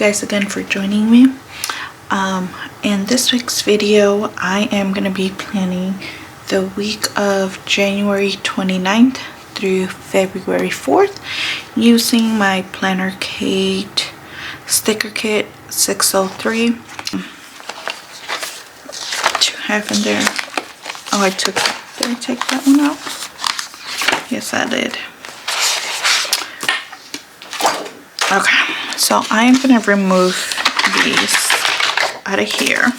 guys again for joining me. In this week's video, I am going to be planning the week of January 29th through February 4th using my Planner Kate sticker kit 603. What you have in there? Oh, did I take that one out? Yes, I did. Okay, so I'm gonna remove these out of here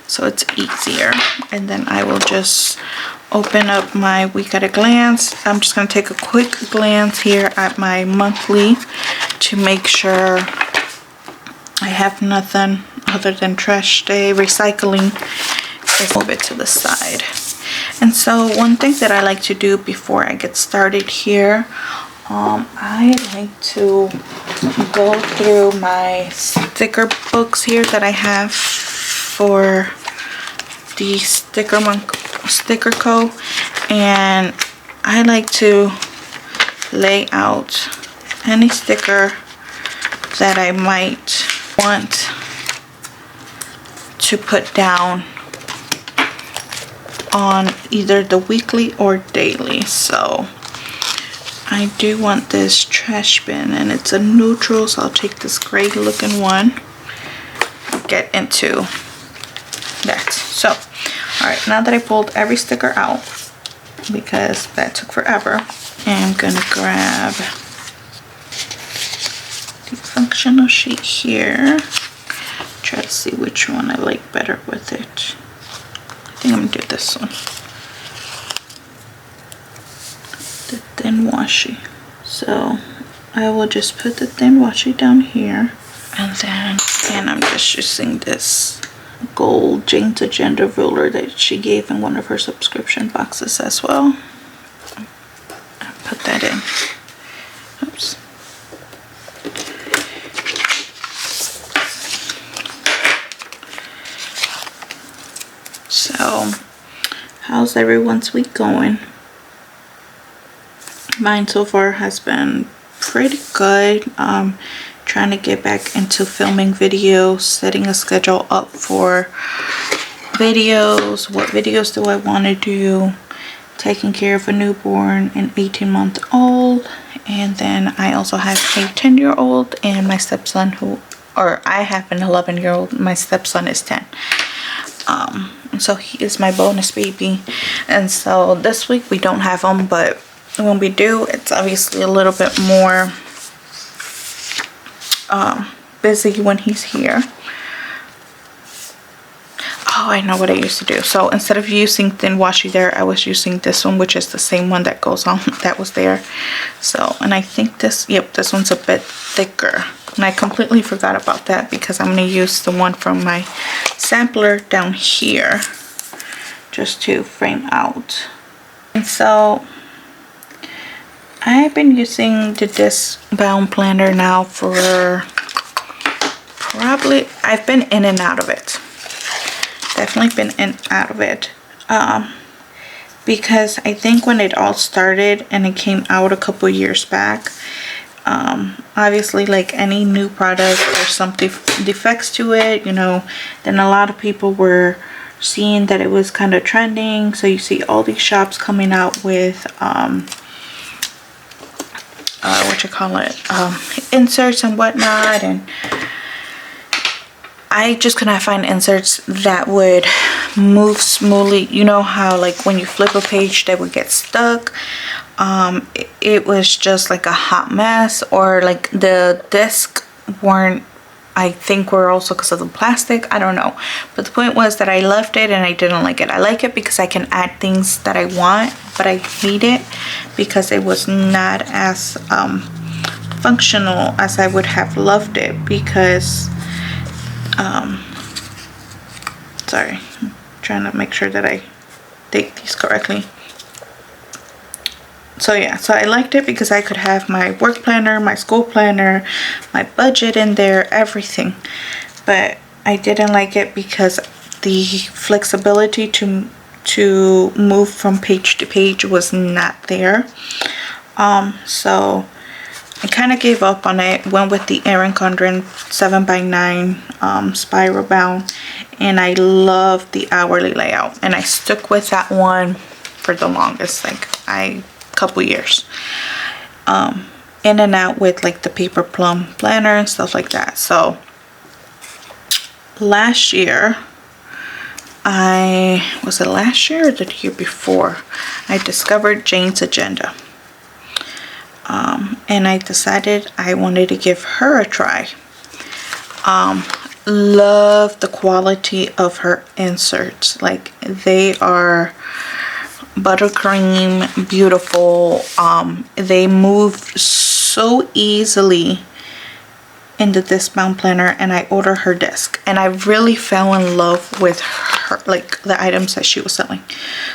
so it's easier, and then I will just open up my week at a glance. I'm just gonna take a quick glance here at my monthly to make sure I have nothing other than trash day, recycling. Let's move it to the side. And so one thing that I like to do before I get started here, I like to go through my sticker books here that I have for the Sticker Co. And I like to lay out any sticker that I might want to put down on either the weekly or daily. So I do want this trash bin, and it's a neutral, so I'll take this gray looking one. I'll get into that. So alright, now that I pulled every sticker out, because that took forever, I'm gonna grab the functional sheet here. Try to see which one I like better with it. I think I'm gonna do this one, the thin washi. So I will just put the thin washi down here, and then I'm just using this gold Jane to Gender ruler that she gave in one of her subscription boxes as well. I'll put that in. Oops. So how's everyone's week going? Mine so far has been pretty good. Trying to get back into filming videos, setting a schedule up for videos. What videos do I want to do? Taking care of a newborn, an 18-month-old, and then I also have a 10-year-old and my stepson I have an 11-year-old. My stepson is 10. And so he is my bonus baby. And so this week we don't have him, but when we do, it's obviously a little bit more busy when he's here. Oh, I know what I used to do. So instead of using thin washi there, I was using this one, which is the same one that goes on that was there. So, and I think this one's a bit thicker, and I completely forgot about that because I'm going to use the one from my sampler down here just to frame out. And so I've been using the Discbound Planner now for I've been in and out of it. Definitely been in and out of it. Because I think when it all started and it came out a couple years back, obviously like any new product, there's some defects to it, you know. Then a lot of people were seeing that it was kind of trending. So you see all these shops coming out with inserts and whatnot, and I just could not find inserts that would move smoothly. You know how like when you flip a page that would get stuck. It was just like a hot mess, or like the disc weren't, I think were also because of the plastic, I don't know. But the point was that I left it and I didn't like it. I like it because I can add things that I want, but I hate it because it was not as functional as I would have loved it. Because sorry, I'm trying to make sure that I take these correctly. So yeah, so I liked it because I could have my work planner, my school planner, my budget in there, everything. But I didn't like it because the flexibility to move from page to page was not there. So I kind of gave up on it, went with the Erin Condren 7x9 spiral bound, and I love the hourly layout, and I stuck with that one for the longest, like couple years. In and out with like the paper plum planner and stuff like that. So last year, was it last year or the year before, I discovered Jane's Agenda. And I decided I wanted to give her a try. Love the quality of her inserts. Like, they are buttercream, beautiful. They move so easily in the Discbound Planner, and I ordered her disc, and I really fell in love with her, like the items that she was selling.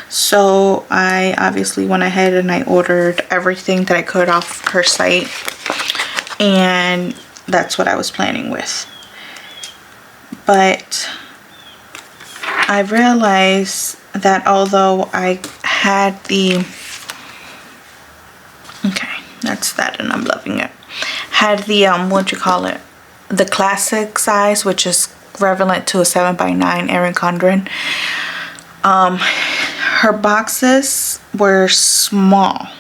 So I obviously went ahead and I ordered everything that I could off her site, and that's what I was planning with. But I realized that although I had the, okay, that's that, and I'm loving it, had the what you call it, the classic size, which is relevant to a 7x9 Erin Condren. Her boxes were small,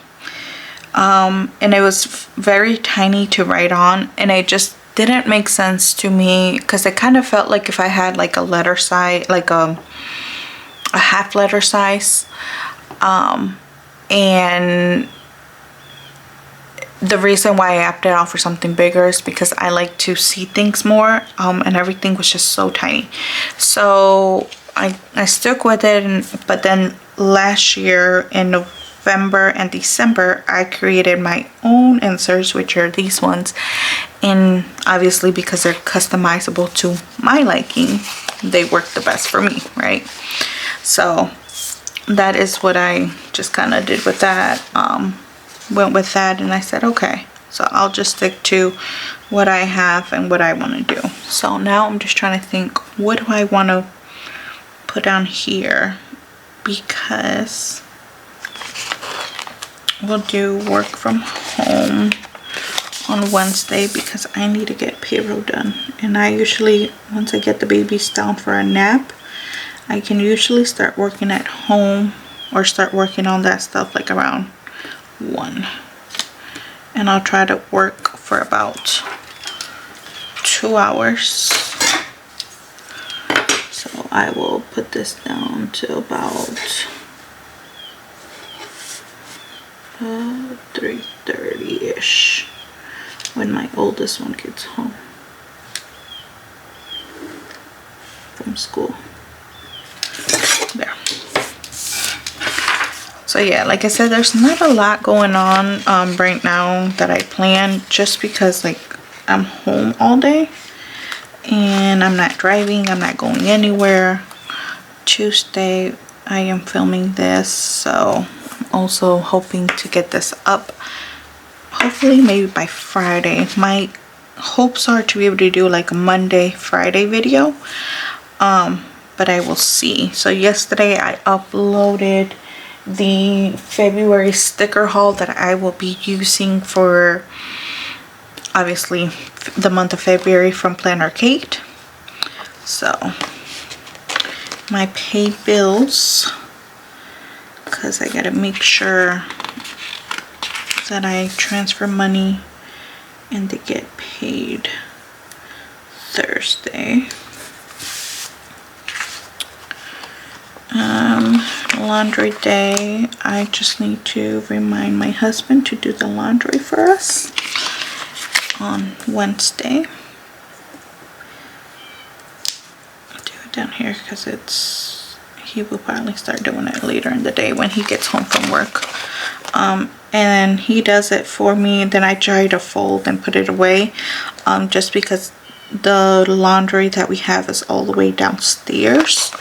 and it was very tiny to write on, and it just didn't make sense to me, because it kind of felt like if I had like a letter size, like a half letter size, and the reason why I opted out for something bigger is because I like to see things more, and everything was just so tiny. So I stuck with it, but then last year in November and December, I created my own inserts, which are these ones, and obviously because they're customizable to my liking, they work the best for me, right? So that is what I just kind of did with that. Went with that, and I said, okay, so I'll just stick to what I have and what I want to do. So now I'm just trying to think, what do I want to put down here, because we'll do work from home on Wednesday, because I need to get payroll done, and I usually, once I get the babies down for a nap, I can usually start working at home, or start working on that stuff like around 1, and I'll try to work for about 2 hours. So I will put this down to about 3:30ish when my oldest one gets home from school. There. So yeah, like I said, there's not a lot going on right now that I plan, just because like I'm home all day and I'm not driving, I'm not going anywhere. Tuesday I am filming this, so I'm also hoping to get this up hopefully maybe by Friday. My hopes are to be able to do like a Monday Friday video, but I will see. So yesterday I uploaded the February sticker haul that I will be using for obviously the month of February from Planner Kate. So my pay bills, because I gotta make sure that I transfer money and to get paid Thursday. Laundry day, I just need to remind my husband to do the laundry for us on Wednesday. I'll do it down here because he will probably start doing it later in the day when he gets home from work. And he does it for me, and then I try to fold and put it away, just because the laundry that we have is all the way downstairs,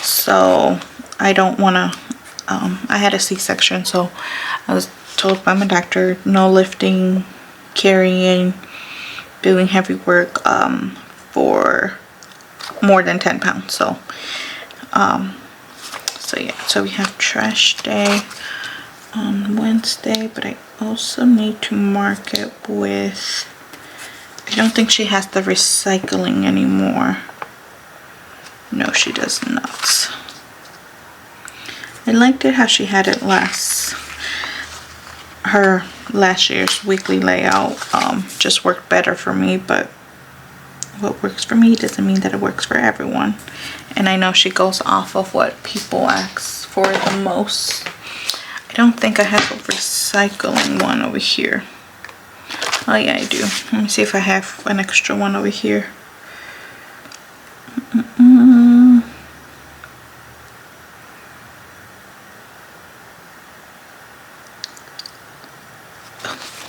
so I don't want to, I had a C-section, so I was told by my doctor, no lifting, carrying, doing heavy work for more than 10 pounds. So so yeah, so we have trash day on Wednesday, but I also need to mark it with, I don't think she has the recycling anymore. No, she does not. I liked it how she had it her last year's weekly layout just worked better for me, but what works for me doesn't mean that it works for everyone. And I know she goes off of what people ask for the most. I don't think I have a recycling one over here. Oh yeah, I do. Let me see if I have an extra one over here.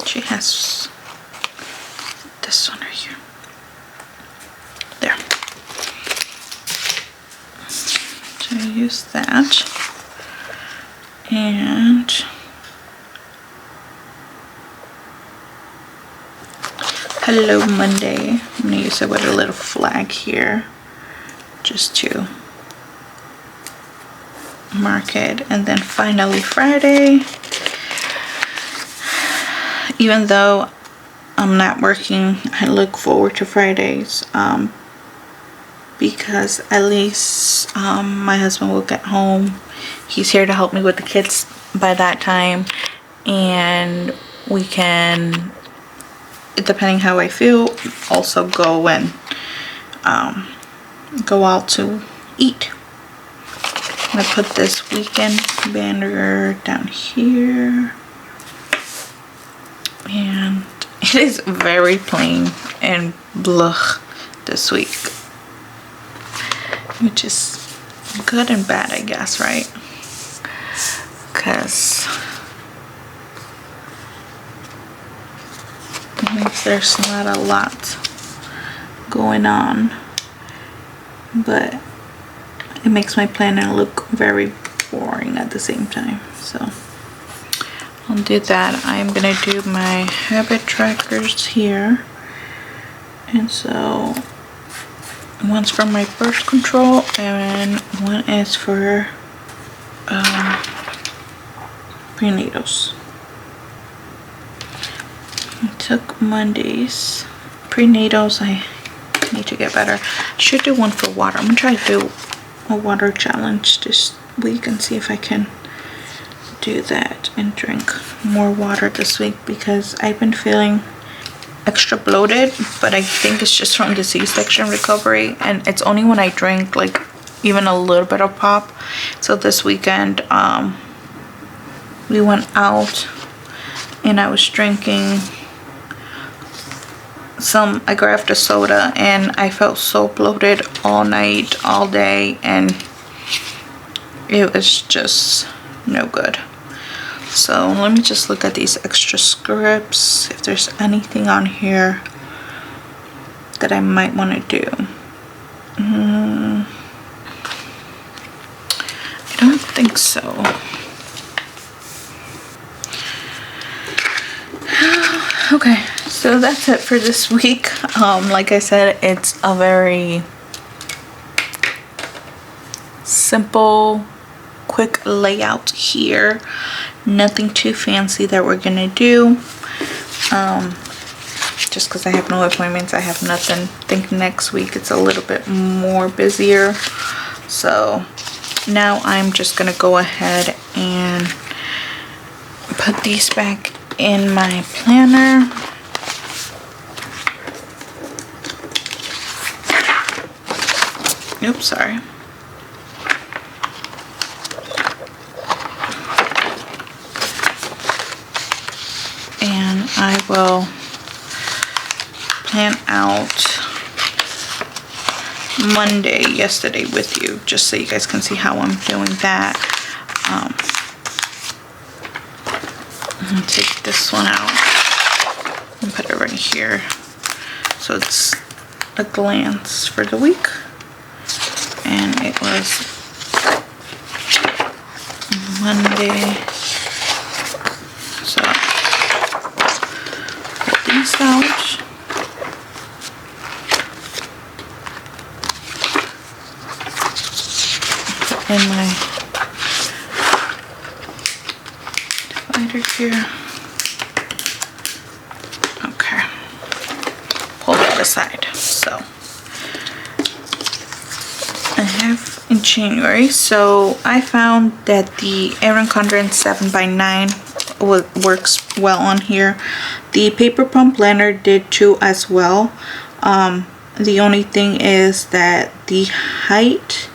She has this one right here. There. So I use that. And hello Monday. I'm gonna use it with a little flag here just to mark it. And then finally Friday. Even though I'm not working, I look forward to Fridays because at least my husband will get home. He's here to help me with the kids by that time, and we can, depending how I feel, also go and go out to eat. I'm gonna put this weekend banner down here. And it is very plain and blah this week, which is good and bad, I guess, right? Because it means there's not a lot going on, but it makes my planner look very boring at the same time. So I'll do that. I'm gonna do my habit trackers here, and so one's for my birth control and one is for prenatals. I took Mondays. Prenatals, I need to get better. I should do one for water. I'm gonna try to do a water challenge this week and see if I can do that and drink more water this week, because I've been feeling extra bloated, but I think it's just from the C-section recovery, and it's only when I drink like even a little bit of pop. So this weekend we went out and I was drinking I grabbed a soda and I felt so bloated all night, all day, and it was just no good. So let me just look at these extra scripts, if there's anything on here that I might want to do. I don't think so. Okay, so that's it for this week. Like I said, it's a very simple, quick layout here. Nothing too fancy that we're gonna do. Just because I have no appointments, I have nothing. I think next week it's a little bit more busier. So now I'm just gonna go ahead and put these back in my planner. Oops, sorry. And I will plan out yesterday with you, just so you guys can see how I'm doing that. I'm gonna take this one out and put it right here, so it's a glance for the week. And it was Monday, so pull these out. Put in my under here. Okay, pull that aside. So I have in January, so I found that the Erin Condren 7x9 works well on here. The Paper Pump Planner did too as well. The only thing is that the height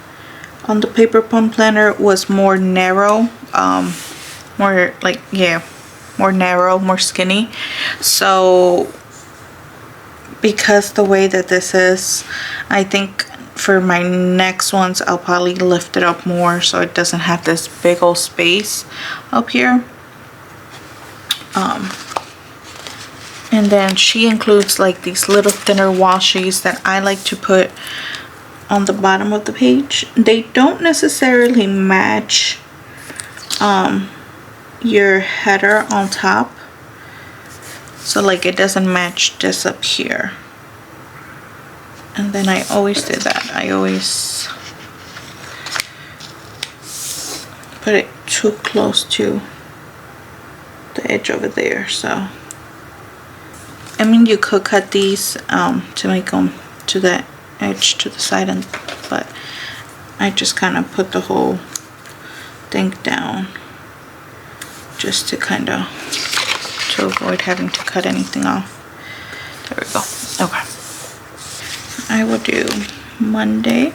on the Paper Pump Planner was more narrow, more like, yeah, more narrow, more skinny. So because the way that this is, I think for my next ones I'll probably lift it up more so it doesn't have this big old space up here. And then she includes like these little thinner washies that I like to put on the bottom of the page. They don't necessarily match your header on top, so like it doesn't match this up here. And then I always do that. I always put it too close to the edge over there. So I mean, you could cut these to make them to the edge to the side, but I just kind of put the whole thing down just to kind of avoid having to cut anything off. There we go. Okay, I will do Monday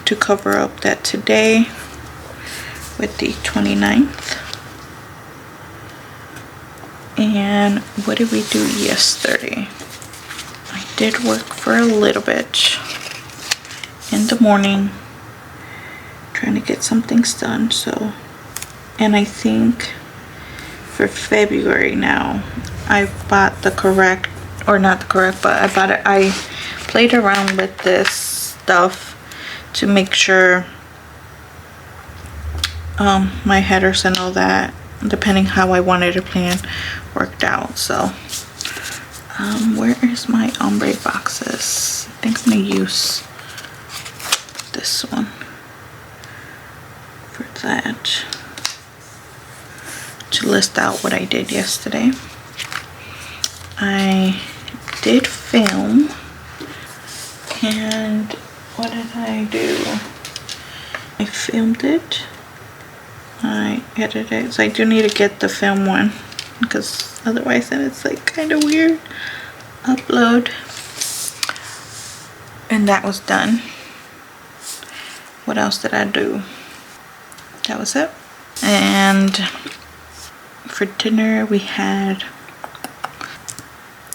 to cover up that today with the 29th. And what did we do yesterday? I did work for a little bit in the morning trying to get some things done. So, and I think for February now I bought the correct, or not the correct, but I bought it, I played around with this stuff to make sure my headers and all that, depending how I wanted to plan, worked out. So where is my ombre boxes? I think I'm gonna use this one for that, to list out what I did yesterday. I did film, and what did I do? I filmed it, I edited it, so I do need to get the film one, because otherwise then it's like kind of weird. Upload, and that was done. What else did I do? That was it. And for dinner we had,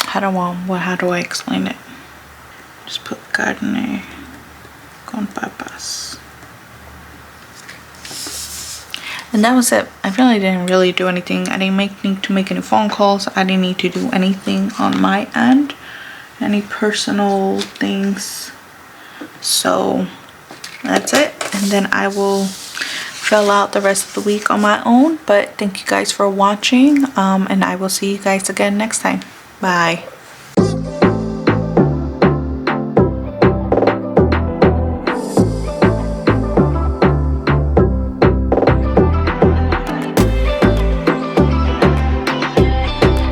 how do I explain it? Just put carne con papas. And that was it. I really didn't do anything. I didn't need to make any phone calls. I didn't need to do anything on my end, any personal things. So that's it. And then I will fill out the rest of the week on my own. But thank you guys for watching, and I will see you guys again next time. Bye.